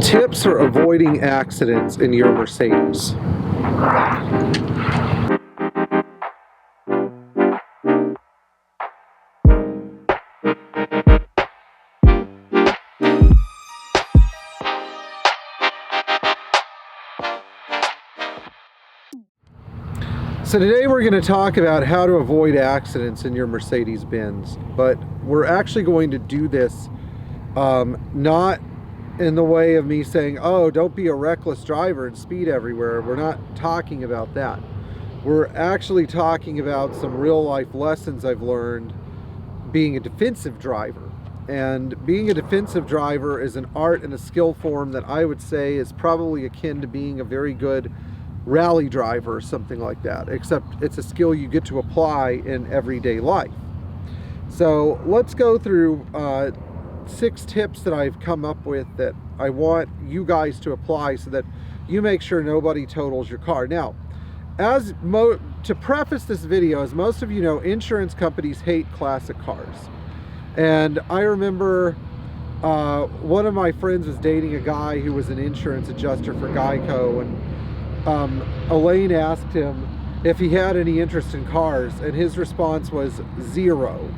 Tips for avoiding accidents in your Mercedes. So today we're going to talk about how to avoid accidents in your Mercedes Benz, but we're actually going to do this not in the way of me saying, oh, don't be a reckless driver and speed everywhere. We're not talking about that. We're actually talking about some real life lessons I've learned being a defensive driver. And being a defensive driver is an art and a skill form that I would say is probably akin to being a very good rally driver or something like that, except it's a skill you get to apply in everyday life. So let's go through 6 tips that I've come up with that I want you guys to apply so that you make sure nobody totals your car. Now, to preface this video, as most of you know, insurance companies hate classic cars. And I remember one of my friends was dating a guy who was an insurance adjuster for Geico, and Elaine asked him if he had any interest in cars, and his response was 0.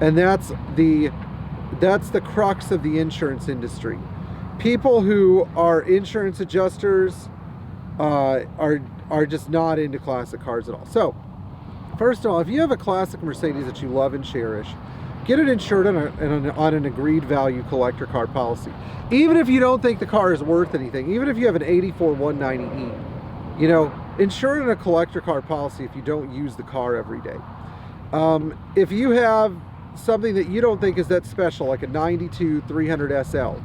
And that's the crux of the insurance industry. People who are insurance adjusters are just not into classic cars at all. So first of all, if you have a classic Mercedes that you love and cherish, get it insured on an agreed value collector car policy. Even if you don't think the car is worth anything, even if you have an 84 190E, you know, insure it in a collector car policy if you don't use the car every day. If you have something that you don't think is that special, like a 92 300 SL,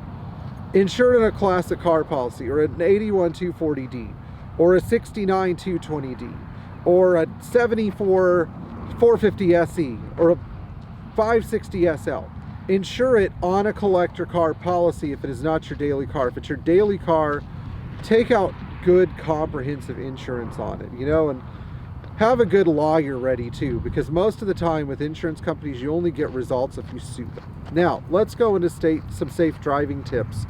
insure it in a classic car policy, or an 81 240D, or a 69 220D, or a 74 450 SE, or a 560 SL. Insure it on a collector car policy if it is not your daily car. If it's your daily car, take out good comprehensive insurance on it, you know, and have a good lawyer ready too, because most of the time with insurance companies you only get results if you sue them. Now let's go into some safe driving tips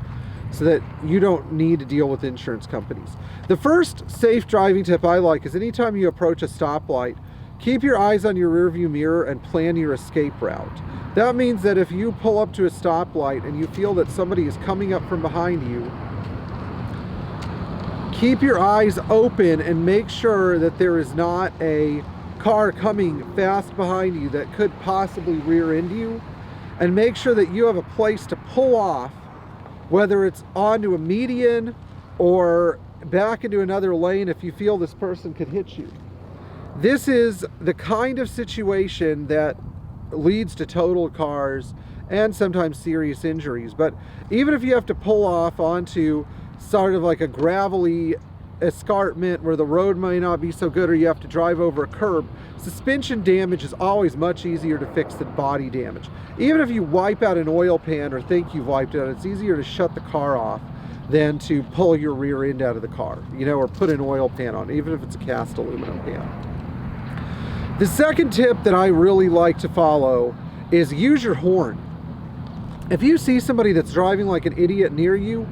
so that you don't need to deal with insurance companies. The first safe driving tip I like is anytime you approach a stoplight, keep your eyes on your rearview mirror and plan your escape route. That means that if you pull up to a stoplight and you feel that somebody is coming up from behind you, keep your eyes open and make sure that there is not a car coming fast behind you that could possibly rear end you, and make sure that you have a place to pull off, whether it's onto a median or back into another lane if you feel this person could hit you. This is the kind of situation that leads to totaled cars and sometimes serious injuries. But even if you have to pull off onto sort of like a gravelly escarpment where the road may not be so good, or you have to drive over a curb, suspension damage is always much easier to fix than body damage. Even if you wipe out an oil pan or think you've wiped it out, it's easier to shut the car off than to pull your rear end out of the car, you know, or put an oil pan on, even if it's a cast aluminum pan. The second tip that I really like to follow is use your horn. If you see somebody that's driving like an idiot near you,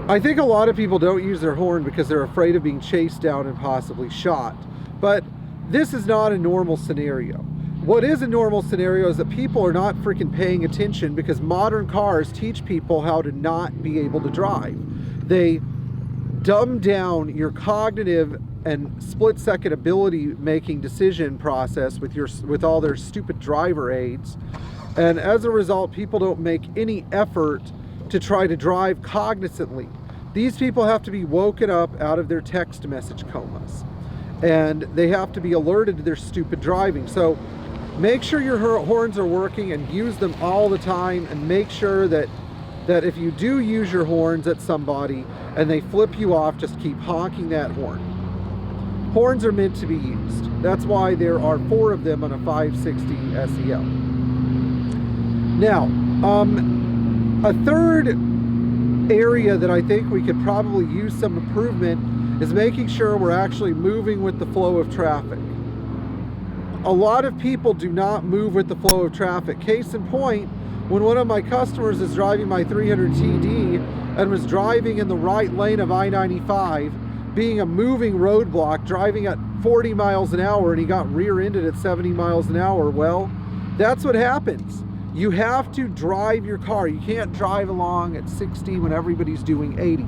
I think a lot of people don't use their horn because they're afraid of being chased down and possibly shot. But this is not a normal scenario. What is a normal scenario is that people are not freaking paying attention, because modern cars teach people how to not be able to drive. They dumb down your cognitive and split-second ability making decision process with all their stupid driver aids, and as a result people don't make any effort to try to drive cognizantly. These people have to be woken up out of their text message comas, and they have to be alerted to their stupid driving. So make sure your horns are working and use them all the time, and make sure that if you do use your horns at somebody and they flip you off, just keep honking that horn. Horns are meant to be used. That's why there are 4 of them on a 560 SEL. Now, a third area that I think we could probably use some improvement is making sure we're actually moving with the flow of traffic. A lot of people do not move with the flow of traffic. Case in point, when one of my customers is driving my 300 TD and was driving in the right lane of I-95, being a moving roadblock, driving at 40 miles an hour, and he got rear-ended at 70 miles an hour. Well, that's what happens. You have to drive your car. You can't drive along at 60 when everybody's doing 80.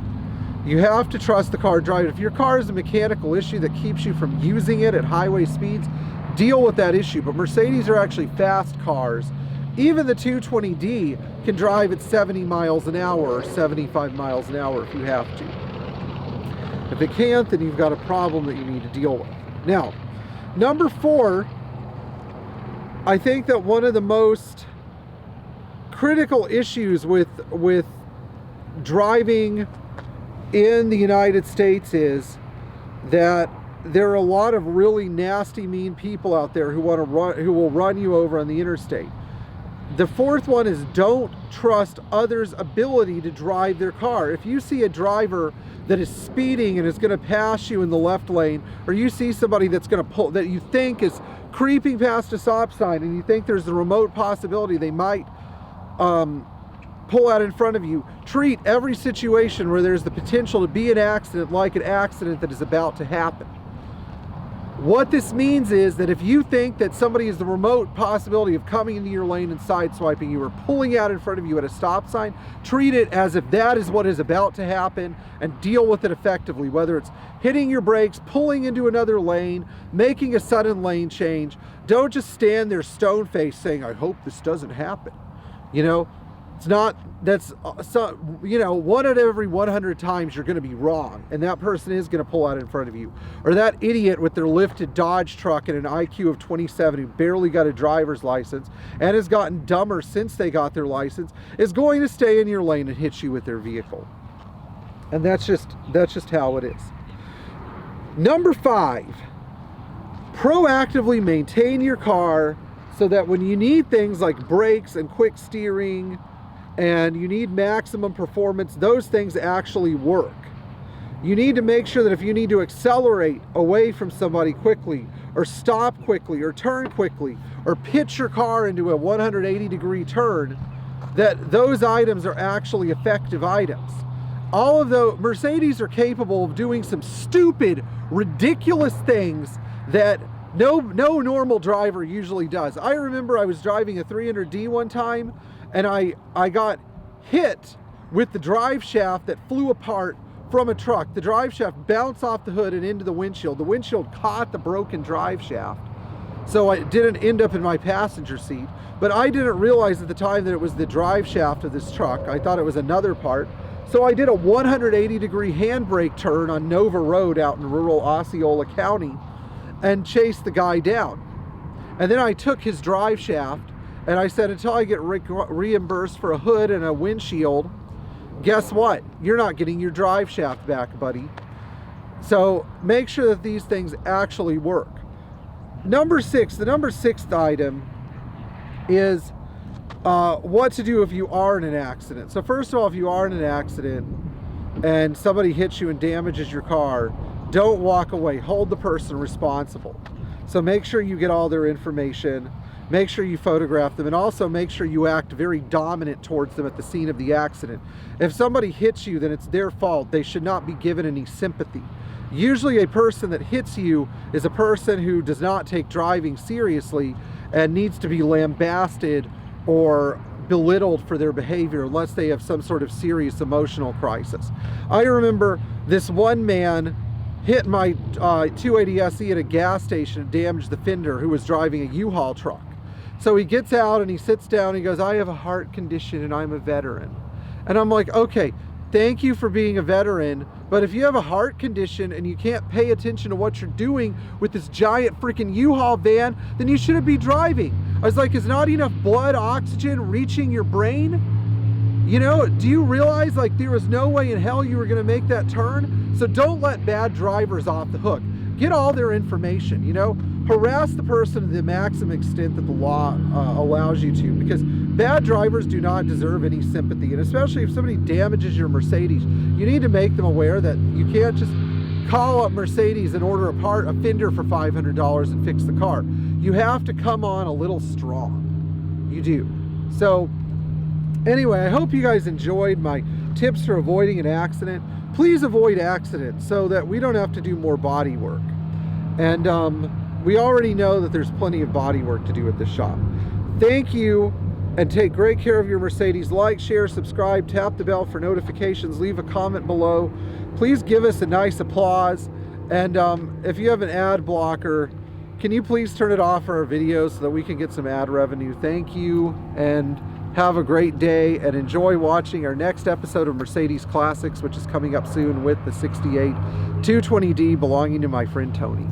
You have to trust the car drive. If your car is a mechanical issue that keeps you from using it at highway speeds, deal with that issue. But Mercedes are actually fast cars. Even the 220D can drive at 70 miles an hour or 75 miles an hour if you have to. If it can't, then you've got a problem that you need to deal with. Now, number 4, I think that one of the most critical issues with driving in the United States is that there are a lot of really nasty, mean people out there who will run you over on the interstate. The 4th one is don't trust others' ability to drive their car. If you see a driver that is speeding and is going to pass you in the left lane, or you see somebody that's going to pull, that you think is creeping past a stop sign, and you think there's a remote possibility they might pull out in front of you, treat every situation where there's the potential to be an accident like an accident that is about to happen. What this means is that if you think that somebody is the remote possibility of coming into your lane and sideswiping you or pulling out in front of you at a stop sign, treat it as if that is what is about to happen and deal with it effectively, whether it's hitting your brakes, pulling into another lane, making a sudden lane change. Don't just stand there stone-faced saying, I hope this doesn't happen. You know, it's not, that's, you know, 1 out of every 100 times you're going to be wrong, and that person is going to pull out in front of you. Or that idiot with their lifted Dodge truck and an IQ of 27 who barely got a driver's license and has gotten dumber since they got their license is going to stay in your lane and hit you with their vehicle. And that's just how it is. Number 5, proactively maintain your car so that when you need things like brakes and quick steering and you need maximum performance, those things actually work. You need to make sure that if you need to accelerate away from somebody quickly, or stop quickly, or turn quickly, or pitch your car into a 180-degree turn, that those items are actually effective items. All of the Mercedes are capable of doing some stupid, ridiculous things that no normal driver usually does. I remember I was driving a 300D one time, and I got hit with the drive shaft that flew apart from a truck. The drive shaft bounced off the hood and into the windshield. The windshield caught the broken drive shaft, so it didn't end up in my passenger seat. But I didn't realize at the time that it was the drive shaft of this truck. I thought it was another part. So I did a 180-degree handbrake turn on Nova Road out in rural Osceola County and chased the guy down. And then I took his drive shaft and I said, until I get reimbursed for a hood and a windshield, guess what? You're not getting your drive shaft back, buddy. So make sure that these things actually work. Number 6, the number 6th item is what to do if you are in an accident. So first of all, if you are in an accident and somebody hits you and damages your car, don't walk away. Hold the person responsible. So make sure you get all their information. Make sure you photograph them, and also make sure you act very dominant towards them at the scene of the accident. If somebody hits you, then it's their fault. They should not be given any sympathy. Usually a person that hits you is a person who does not take driving seriously and needs to be lambasted or belittled for their behavior unless they have some sort of serious emotional crisis. I remember this one man hit my 280 SE at a gas station and damaged the fender, who was driving a U-Haul truck. So he gets out and he sits down and he goes, I have a heart condition and I'm a veteran. And I'm like, okay, thank you for being a veteran, but if you have a heart condition and you can't pay attention to what you're doing with this giant freaking U-Haul van, then you shouldn't be driving. I was like, is not enough blood oxygen reaching your brain? You know, do you realize like there was no way in hell you were gonna make that turn? So don't let bad drivers off the hook. Get all their information, you know? Harass the person to the maximum extent that the law allows you to, because bad drivers do not deserve any sympathy. And especially if somebody damages your Mercedes, you need to make them aware that you can't just call up Mercedes and order a fender for $500 and fix the car. You have to come on a little strong. You do. So Anyway, I hope you guys enjoyed my tips for avoiding an accident. Please avoid accidents so that we don't have to do more body work. And we already know that there's plenty of body work to do at the shop. Thank you, and take great care of your Mercedes. Like, share, subscribe, tap the bell for notifications, leave a comment below. Please give us a nice applause. And if you have an ad blocker, can you please turn it off for our videos so that we can get some ad revenue? Thank you, and have a great day, and enjoy watching our next episode of Mercedes Classics, which is coming up soon with the 68 220D belonging to my friend Tony.